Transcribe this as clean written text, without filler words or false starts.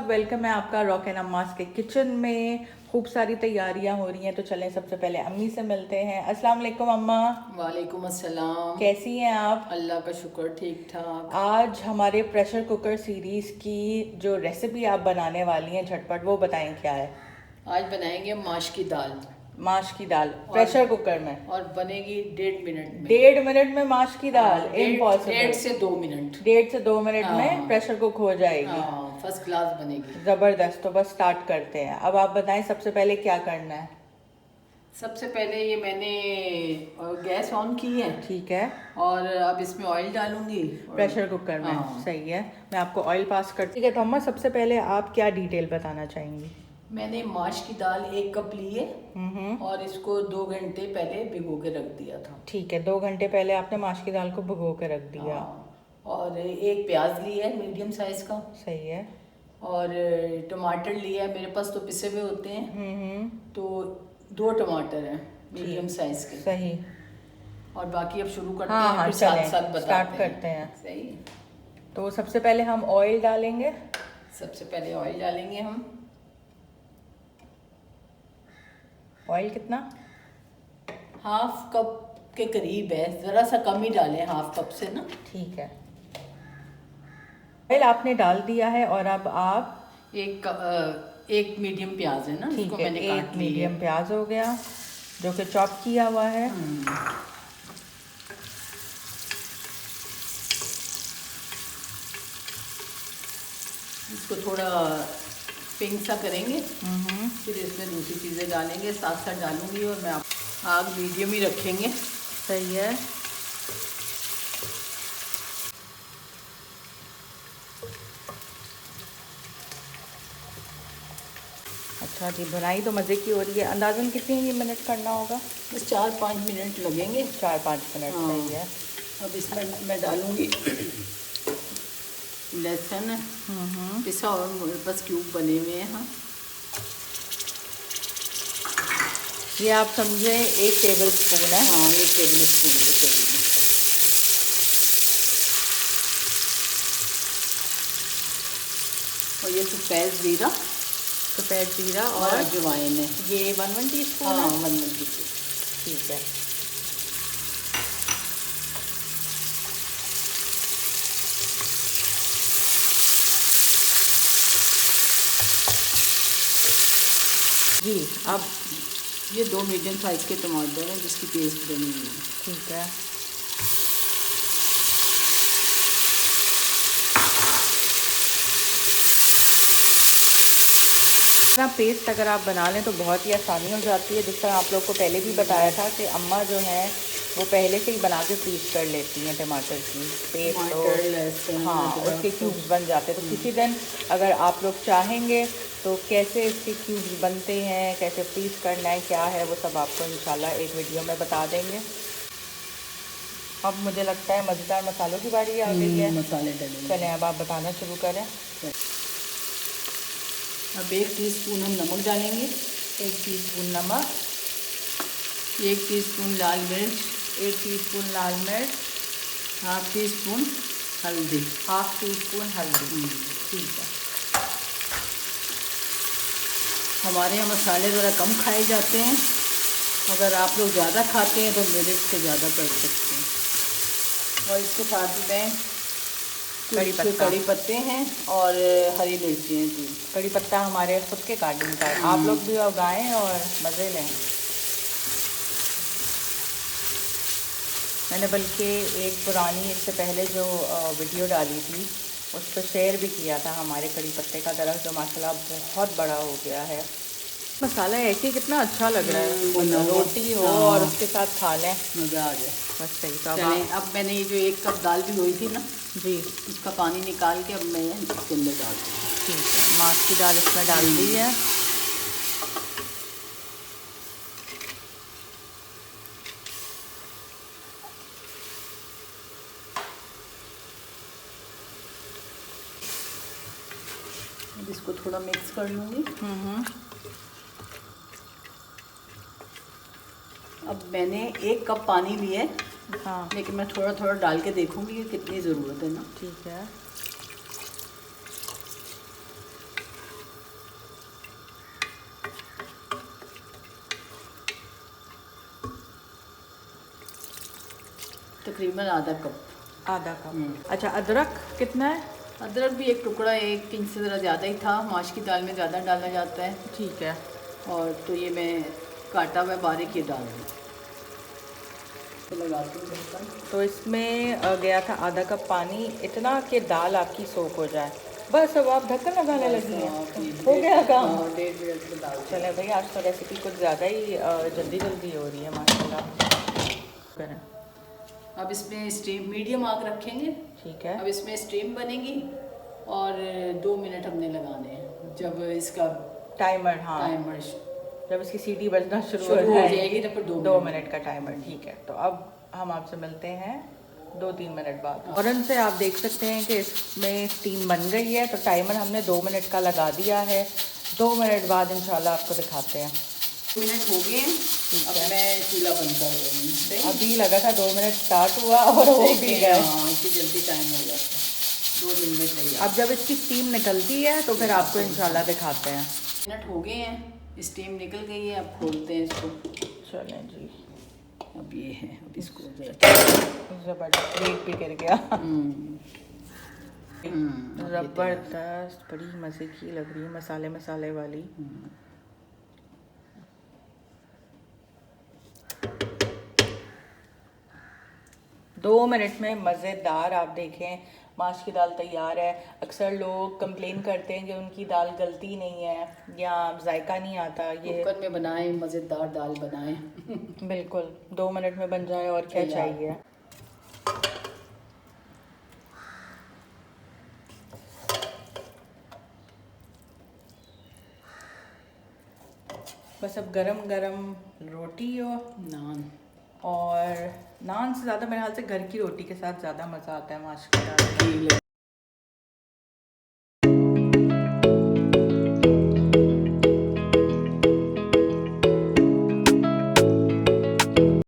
Welcome है आपका rock and Amma's के किचन में। खूब सारी तैयारियां हो रही हैं, तो चलें सबसे पहले अम्मी से मिलते हैं। अस्सलाम वालेकुम अम्मा। वालेकुम अस्सलाम। कैसी हैं आप? अल्लाह का शुक्र, ठीक ठाक। आज हमारे प्रेशर कुकर सीरीज़ की जो रेसिपी आप बनाने वाली हैं झटपट, वो बताएं क्या है। आज बनाएंगे माश की दाल माश की दाल और प्रेशर कुकर में और बनेगी 1.5 मिनट में। 1.5 मिनट में माश की दाल? हाँ, डेढ़ इम्पॉसिबल। से 2 मिनट। 1.5 से 2 मिनट में हाँ प्रेशर कुक हो जाएगी। हाँ, फर्स्ट क्लास बनेगी। ज़बरदस्त। तो बस स्टार्ट करते हैं। अब आप बताएं सबसे पहले क्या करना है। सबसे पहले ये मैंने गैस ऑन की है। ठीक है। और अब इसमें ऑयल डालूंगी प्रेशर कुकर में। हाँ, सही है, मैं आपको ऑयल पास करती हूँ। ठीक है, तो अम्मा सबसे पहले आप क्या डिटेल बताना चाहेंगी। मैंने माश की दाल 1 कप ली है और इसको 2 घंटे पहले भिगो के रख दिया था। ठीक है, 2 घंटे पहले आपने माश की दाल को भिगो के रख दिया। हाँ, और एक प्याज ली है मीडियम साइज का। सही है। और टमाटर लिया है, मेरे पास तो पिसे हुए होते हैं, तो 2 टमाटर हैं मीडियम साइज के। सही। और बाकी अब शुरू करते हाँ हैं, हाँ, फिर साथ चलें साथ बताते स्टार्ट करते हैं। सही। तो सबसे पहले हम ऑयल डालेंगे। सबसे पहले ऑयल डालेंगे हम। ऑयल कितना? 1/2 कप के करीब है, ज़रा सा कम ही डालें 1/2 कप से ना। ठीक है, ऑयल आपने डाल दिया है और अब आप एक मीडियम प्याज है ना, ठीक इसको है, मैंने काट एक लिया मीडियम प्याज हो गया जो कि चॉप किया हुआ है। इसको थोड़ा पिंक सा करेंगे, फिर इसमें दूसरी चीज़ें डालेंगे, साथ साथ डालूंगी। और मैं आग मीडियम ही रखेंगे। सही है। अच्छा जी, बुनाई तो मज़े की हो रही है। अंदाज़न कितनी मिनट करना होगा? बस 4-5 मिनट लगेंगे। 4-5 मिनट। हाँ। सही है। अब इसमें मैं डालूंगी लहसुन पिसा और मेरे पास क्यूब बने हुए हैं। हाँ, ये आप समझे 1 टेबल स्पून है। हाँ, 1 टेबल स्पून के करीब। और ये सफ़ेद ज़ीरा और अजवाइन है। ये 1 टीस्पून हाँ, है। 1 टीस्पून। ठीक है। जी, अब ये 2 मीडियम साइज़ के टमाटर हैं जिसकी पेस्ट बनी हुई है। ठीक है। पेस्ट अगर आप बना लें तो बहुत ही आसानी हो जाती है। जिस तरह आप लोग को पहले भी बताया था कि अम्मा जो हैं वो पहले से ही बना के फ्रीज कर लेती हैं टमाटर की पेस्ट। तो हाँ, उसके क्यूब्स बन जाते हैं। तो किसी दिन अगर आप लोग चाहेंगे तो कैसे इसके क्यूब्स बनते हैं, कैसे फ्रीज करना है, क्या है, वो सब आपको इंशाल्लाह एक वीडियो में बता देंगे। अब मुझे लगता है मज़ेदार मसालों की बारी आ गई है। मसाले डालेंगे। चलें अब आप बताना शुरू करें। अब 1 टीस्पून हम नमक डालेंगे। 1 टीस्पून नमक। 1 टीस्पून लाल मिर्च। 1 टीस्पून लाल मिर्च। 1/2 टीस्पून हल्दी। 1/2 टीस्पून हल्दी। ठीक है। हमारे यहाँ मसाले ज़रा कम खाए जाते हैं, अगर आप लोग ज़्यादा खाते हैं तो मेरे से ज़्यादा कर सकते हैं। और इसके साथ में कड़ी पत्ते हैं और हरी मिर्ची हैं। जी, कड़ी पत्ता हमारे खुद के गार्डन का है, आप लोग भी उगाएं और मज़े लें। मैंने बल्कि एक पुरानी इससे पहले जो वीडियो डाली थी उस पर शेयर भी किया था हमारे कड़ी पत्ते का दरख्त, जो माशाल्लाह बहुत बड़ा हो गया है। मसाला ऐसे ही कितना अच्छा लग रहा है, रोटी हो और उसके साथ खा लें, मज़ा आ जाए। बस सही। तो अब मैंने ये जो 1 कप दाल भिगोई थी ना जी, उसका पानी निकाल के अब मैं इसके अंदर डाल दूँ। ठीक है, माश की दाल इसमें डाल दी है। अब इसको थोड़ा मिक्स कर लूँगी। अब मैंने 1 कप पानी लिया है। हाँ, लेकिन मैं थोड़ा थोड़ा डाल के देखूँगी कि कितनी ज़रूरत है ना। ठीक है। तकरीबन आधा कप। आधा कप। अच्छा, अदरक कितना है? अदरक भी एक टुकड़ा, 1 इंच से ज़रा ज़्यादा ही था। माश की दाल में ज़्यादा डाला जाता है। ठीक है। और तो ये मैं काटा हुआ बारीक ये डाल दूँ तो लगाती हूँ ढक्कन। तो इसमें गया था आधा कप पानी, इतना कि दाल आपकी सोख हो जाए। बस अब आप ढक्कन लगाने लगी हैं, हो गया काम। 1.5 मिनट में डाल। चले भाई, आज तो रेसिपी कुछ ज़्यादा ही जल्दी जल्दी हो रही है माशाल्लाह। करें। अब इसमें स्टीम मीडियम आग रखेंगे। ठीक है। अब इसमें स्टीम बनेगी और 2 मिनट हमने लगाने हैं। जब इसका टाइमर, हाँ, टाइमर जब इसकी सीटी बजना शुरू हो हो जाएगी तो फिर 2 मिनट का टाइमर। ठीक है, तो अब हम आपसे मिलते हैं 2-3 मिनट बाद। फ़ौरन से आप देख सकते हैं कि इसमें स्टीम बन गई है। तो टाइमर हमने 2 मिनट का लगा दिया है। 2 मिनट बाद इंशाल्लाह आपको दिखाते हैं। 2 मिनट हो गए हैं। अब मैं चूल्हा बंद कर रही हूँ। अभी लगा था 2 मिनट स्टार्ट हुआ और हो भी गए। हाँ, इतनी जल्दी टाइम हो जाता है। 2 मिनट नहीं। अब जब इसकी स्टीम निकलती है तो फिर आपको इंशाल्लाह दिखाते हैं। मिनट हो गए हैं, स्टीम निकल गई है। अब खोलते हैं इसको। चलें जी। अब ये है, अब इसको ज़बरदस्त, वेट भी गिर गया। ज़बरदस्त, बड़ी मज़े की लग रही है, मसाले मसाले वाली। 2 मिनट में मज़ेदार, आप देखें, माश की दाल तैयार है। अक्सर लोग कंप्लेन करते हैं कि उनकी दाल गलती नहीं है या जायका नहीं आता। ये कुकर में बनाएं, मज़ेदार दाल बनाएं। बिल्कुल 2 मिनट में बन जाए, और क्या चाहिए। बस अब गरम गरम रोटी हो, नान, और नान से ज़्यादा मेरे ख्याल से घर की रोटी के साथ ज़्यादा मज़ा आता है माश की दाल।